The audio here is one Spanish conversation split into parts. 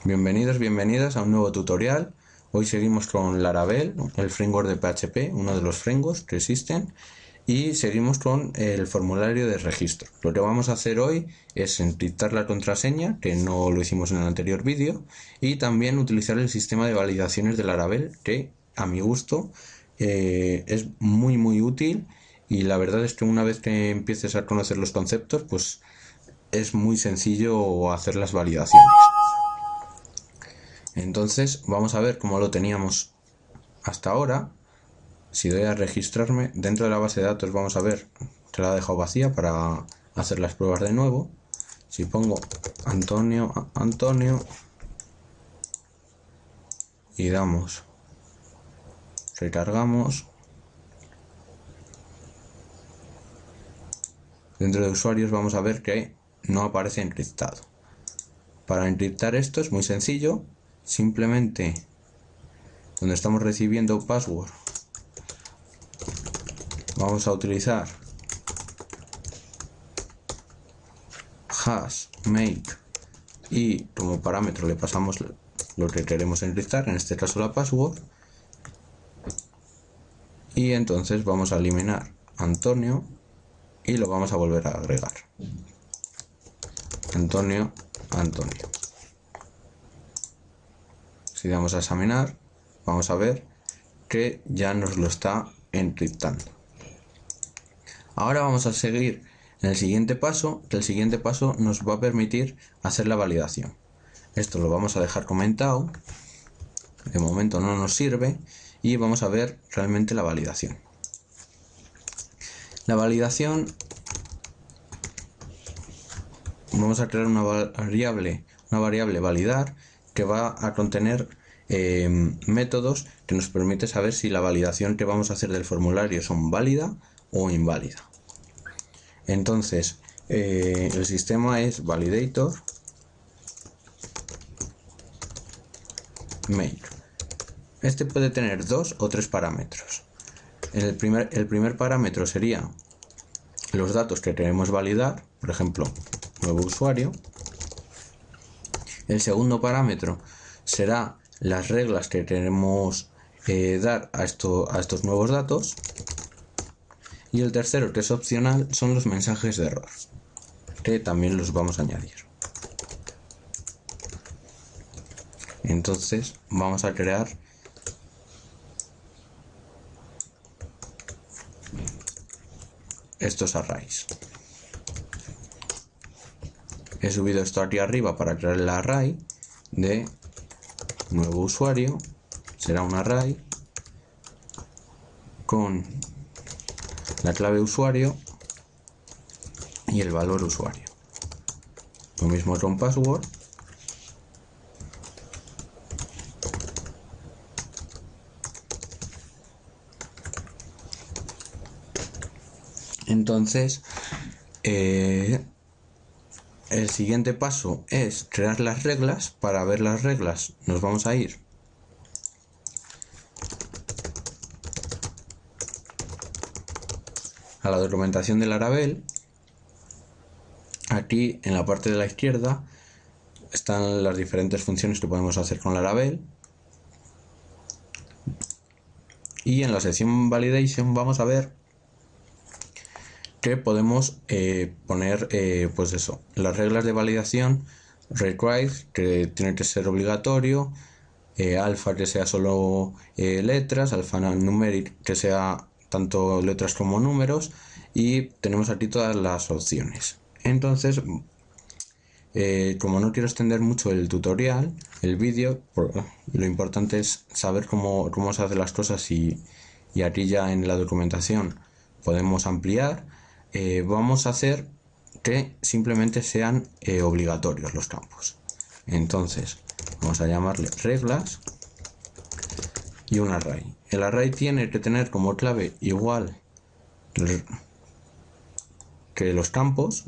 Bienvenidos, bienvenidas a un nuevo tutorial. Hoy seguimos con Laravel, el framework de PHP, uno de los frameworks que existen, y seguimos con el formulario de registro. Lo que vamos a hacer hoy es encriptar la contraseña, que no lo hicimos en el anterior vídeo, y también utilizar el sistema de validaciones de Laravel, que a mi gusto es muy útil, y la verdad es que una vez que empieces a conocer los conceptos, pues es muy sencillo hacer las validaciones. Entonces vamos a ver cómo lo teníamos hasta ahora. Si doy a registrarme dentro de la base de datos, vamos a ver que la he dejado vacía para hacer las pruebas de nuevo. Si pongo Antonio y damos recargamos, dentro de usuarios vamos a ver que no aparece encriptado. Para encriptar esto es muy sencillo. Simplemente donde estamos recibiendo password vamos a utilizar hash make y como parámetro le pasamos lo que queremos encriptar, en este caso la password, y entonces vamos a eliminar Antonio y lo vamos a volver a agregar. Antonio. Si damos a examinar, vamos a ver que ya nos lo está encriptando. Ahora vamos a seguir en el siguiente paso, que el siguiente paso nos va a permitir hacer la validación. Esto lo vamos a dejar comentado, de momento no nos sirve, y vamos a ver realmente la validación. La validación, vamos a crear una variable validar, que va a contener métodos que nos permite saber si la validación que vamos a hacer del formulario son válida o inválida. Entonces el sistema es validator make. Este puede tener 2 o 3 parámetros. El primer parámetro sería los datos que queremos validar, por ejemplo, nuevo usuario. El segundo parámetro será las reglas que queremos dar a estos nuevos datos. Y el tercero, que es opcional, son los mensajes de error, que también los vamos a añadir. Entonces vamos a crear estos arrays. He subido esto aquí arriba para crear el array de nuevo usuario. Será un array con la clave usuario y el valor usuario. Lo mismo con password. Entonces el siguiente paso es crear las reglas. Para ver las reglas nos vamos a ir a la documentación de Laravel. Aquí en la parte de la izquierda están las diferentes funciones que podemos hacer con Laravel, y en la sección validation vamos a ver que podemos poner pues eso, las reglas de validación. Require, que tiene que ser obligatorio, alfa, que sea solo letras, alfanumeric, que sea tanto letras como números, y tenemos aquí todas las opciones. Entonces como no quiero extender mucho el tutorial, el vídeo, lo importante es saber cómo se hacen las cosas, y aquí ya en la documentación podemos ampliar. Vamos a hacer que simplemente sean obligatorios los campos. Entonces vamos a llamarle reglas y un array. El array tiene que tener como clave igual que los campos,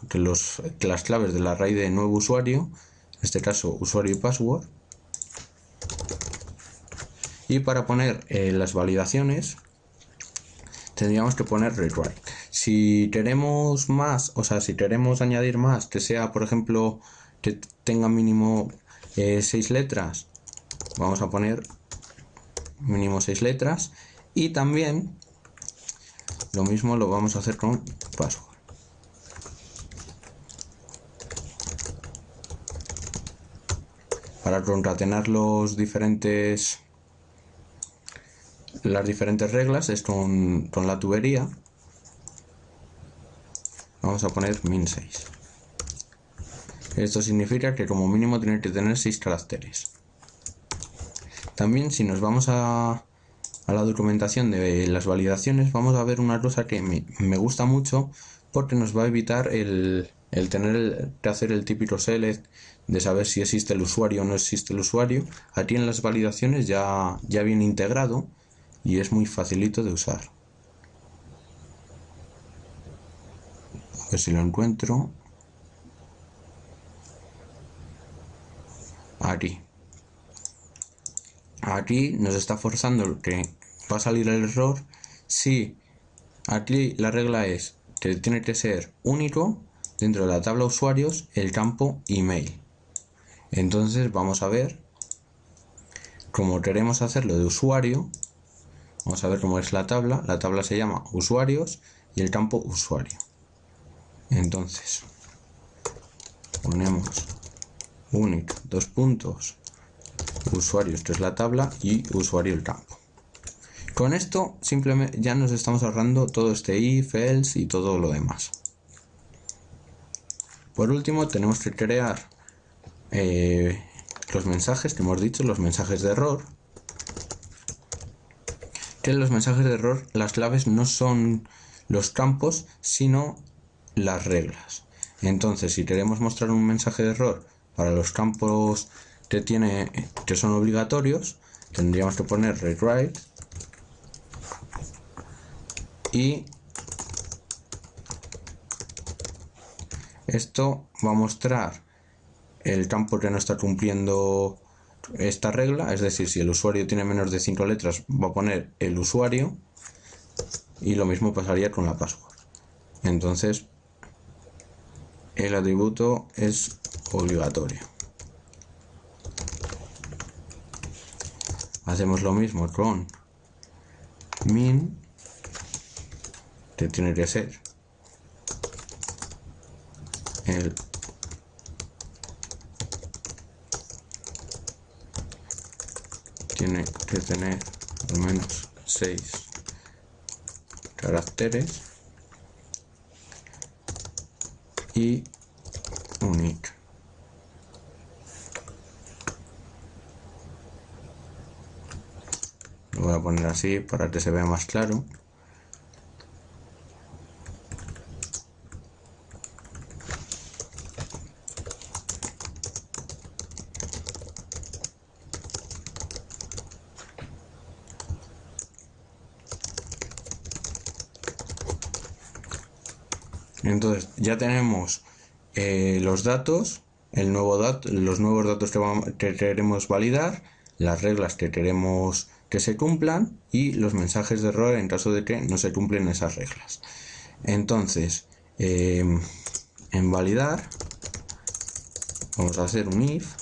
que las claves del array de nuevo usuario, en este caso usuario y password. Y para poner las validaciones tendríamos que poner require. Si queremos más, o sea, si queremos añadir más, que sea, por ejemplo, que tenga mínimo 6 letras, vamos a poner mínimo 6 letras. Y también lo mismo lo vamos a hacer con password. Para concatenar las diferentes reglas es con la tubería. Vamos a poner min6. Esto significa que como mínimo tiene que tener 6 caracteres. También si nos vamos a la documentación de las validaciones, vamos a ver una cosa que me gusta mucho, porque nos va a evitar el tener que hacer el típico select de saber si existe el usuario o no existe el usuario. Aquí en las validaciones ya viene integrado y es muy facilito de usar. A ver si lo encuentro. Aquí nos está forzando que va a salir el error si aquí la regla es que tiene que ser único dentro de la tabla usuarios el campo email. Entonces vamos a ver, como queremos hacerlo de usuario, vamos a ver cómo es la tabla. La tabla se llama usuarios y el campo usuario. Entonces ponemos unique usuarios, que es la tabla, y usuario el campo. Con esto simplemente ya nos estamos ahorrando todo este if, else y todo lo demás. Por último tenemos que crear los mensajes que hemos dicho, los mensajes de error. Que en los mensajes de error las claves no son los campos, sino las reglas. Entonces, si queremos mostrar un mensaje de error para los campos que son obligatorios, tendríamos que poner rewrite y esto va a mostrar el campo que no está cumpliendo esta regla, es decir, si el usuario tiene menos de 5 letras va a poner el usuario, y lo mismo pasaría con la password. Entonces el atributo es obligatorio. Hacemos lo mismo con min, que tiene que ser tiene que tener al menos 6 caracteres y unique. Lo voy a poner así para que se vea más claro. Entonces ya tenemos los datos, los nuevos datos que queremos validar, las reglas que queremos que se cumplan y los mensajes de error en caso de que no se cumplen esas reglas. Entonces, en validar vamos a hacer un if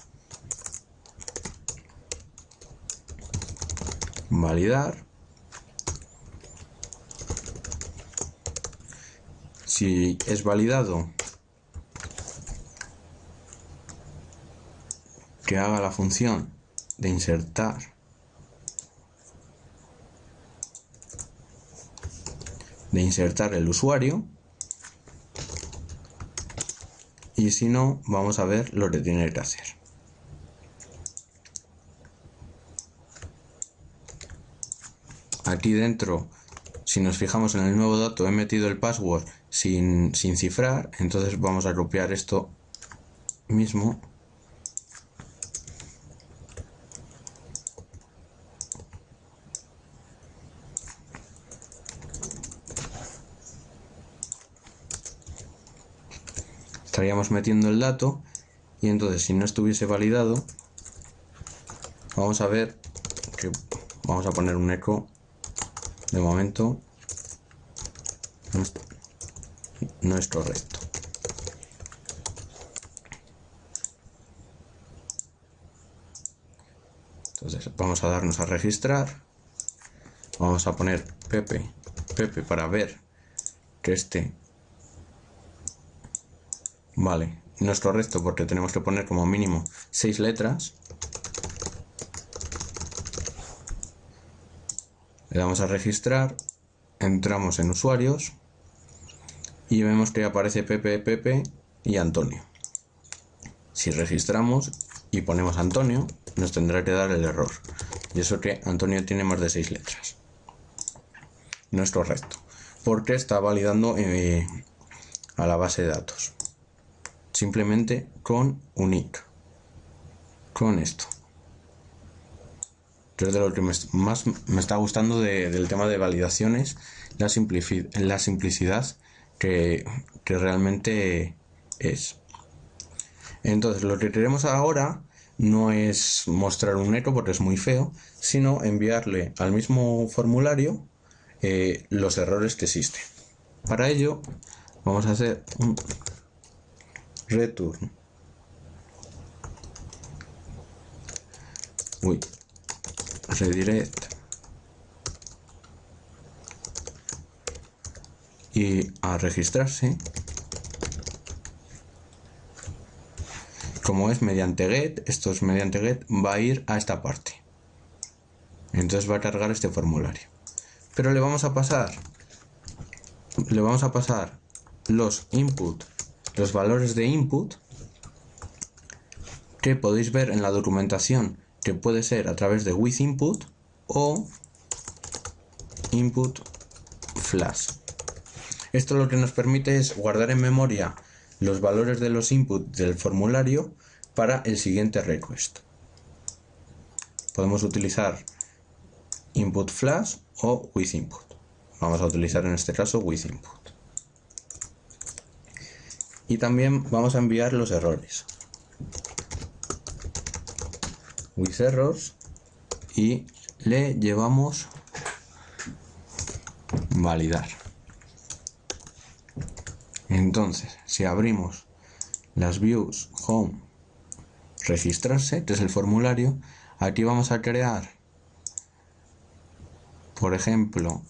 validar. Si es validado, que haga la función de insertar el usuario, y si no, vamos a ver lo que tiene que hacer. Aquí dentro, si nos fijamos en el nuevo dato, he metido el password sin cifrar, entonces vamos a copiar esto mismo estaríamos metiendo el dato, y entonces si no estuviese validado, vamos a ver que vamos a poner un eco. De momento no es correcto. Entonces vamos a darnos a registrar, vamos a poner Pepe para ver que este vale, no es correcto porque tenemos que poner como mínimo 6 letras. Le damos a registrar, entramos en usuarios y vemos que aparece Pepe y Antonio. Si registramos y ponemos Antonio, nos tendrá que dar el error. Y eso que Antonio tiene más de 6 letras. No es correcto, porque está validando a la base de datos. Simplemente con unique. Con esto. Que es de lo que más me está gustando del tema de validaciones, la simplicidad que realmente es. Entonces lo que queremos ahora no es mostrar un eco porque es muy feo, sino enviarle al mismo formulario los errores que existen. Para ello vamos a hacer un return redirect y a registrarse. Como es mediante get, esto es mediante get, va a ir a esta parte. Entonces va a cargar este formulario. Pero le vamos a pasar los input, los valores de input que podéis ver en la documentación, que puede ser a través de withInput o input flash. Esto lo que nos permite es guardar en memoria los valores de los inputs del formulario para el siguiente request. Podemos utilizar input flash o withInput. Vamos a utilizar en este caso withInput. Y también vamos a enviar los errores. WithErrors y le llevamos validar. Entonces, si abrimos las views home registrarse, que es el formulario, aquí vamos a crear, por ejemplo,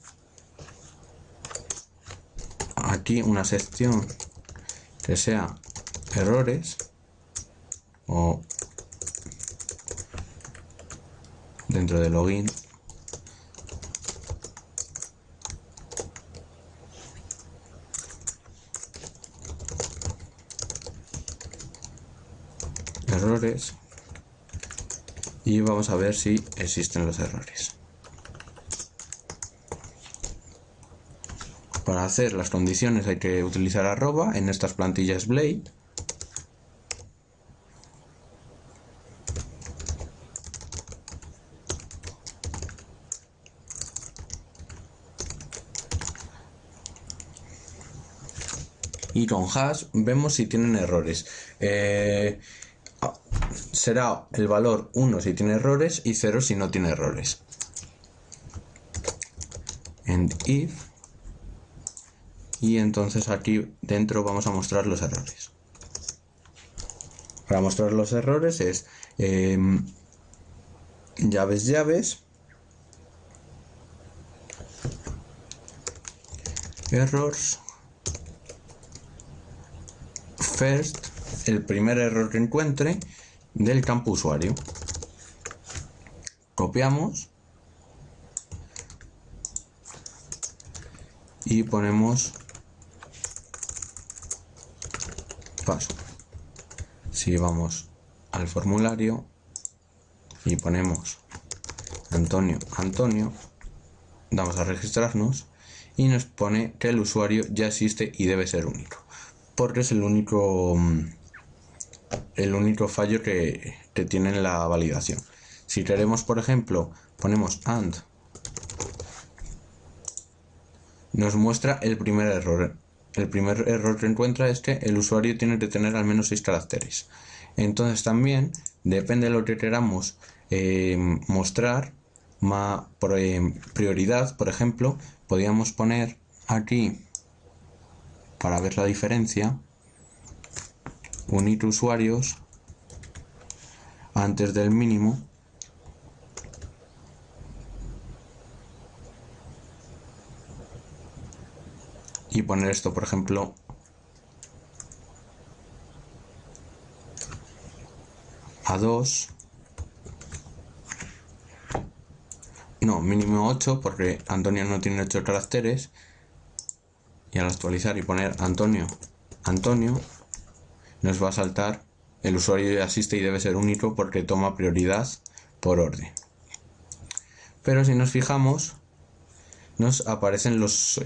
aquí una sección que sea errores o dentro de login errores y vamos a ver si existen los errores. Para hacer las condiciones hay que utilizar arroba en estas plantillas Blade. Y con hash vemos si tienen errores. Será el valor 1 si tiene errores y 0 si no tiene errores. And if, y entonces aquí dentro vamos a mostrar los errores. Para mostrar los errores es llaves errors first, el primer error que encuentre del campo usuario. Copiamos y ponemos paso. Si vamos al formulario y ponemos Antonio, damos a registrarnos y nos pone que el usuario ya existe y debe ser único, porque es el único fallo que tiene en la validación. Si queremos, por ejemplo, ponemos and, nos muestra el primer error. El primer error que encuentra es que el usuario tiene que tener al menos 6 caracteres. Entonces también, depende de lo que queramos mostrar, prioridad, por ejemplo, podríamos poner aquí, para ver la diferencia, unir usuarios antes del mínimo y poner esto, por ejemplo, a 2. No, mínimo 8, porque Antonio no tiene 8 caracteres. Y al actualizar y poner Antonio, nos va a saltar el usuario asiste y debe ser único porque toma prioridad por orden. Pero si nos fijamos, nos aparecen los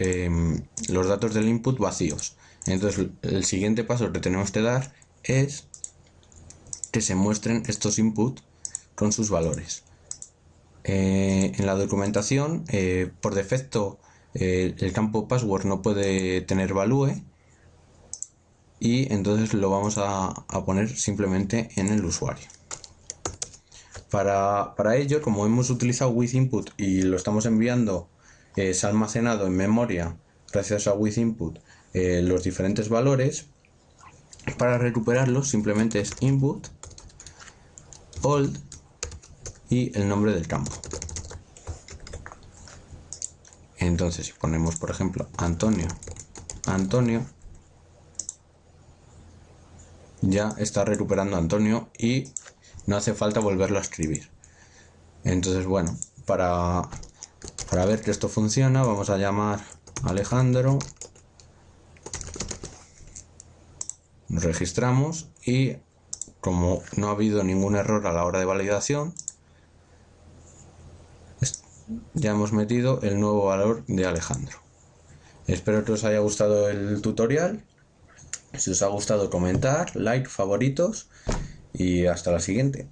datos del input vacíos. Entonces el siguiente paso que tenemos que dar es que se muestren estos inputs con sus valores. En la documentación, por defecto, el campo password no puede tener value y entonces lo vamos a poner simplemente en el usuario. Para ello, como hemos utilizado withInput y lo estamos enviando, se ha almacenado en memoria gracias a withInput los diferentes valores. Para recuperarlos simplemente es input old y el nombre del campo. Entonces si ponemos por ejemplo Antonio, ya está recuperando Antonio y no hace falta volverlo a escribir. Entonces bueno, para ver que esto funciona vamos a llamar a Alejandro, nos registramos y como no ha habido ningún error a la hora de validación, ya hemos metido el nuevo valor de Alejandro. Espero que os haya gustado el tutorial. Si os ha gustado, comentar, like, favoritos y hasta la siguiente.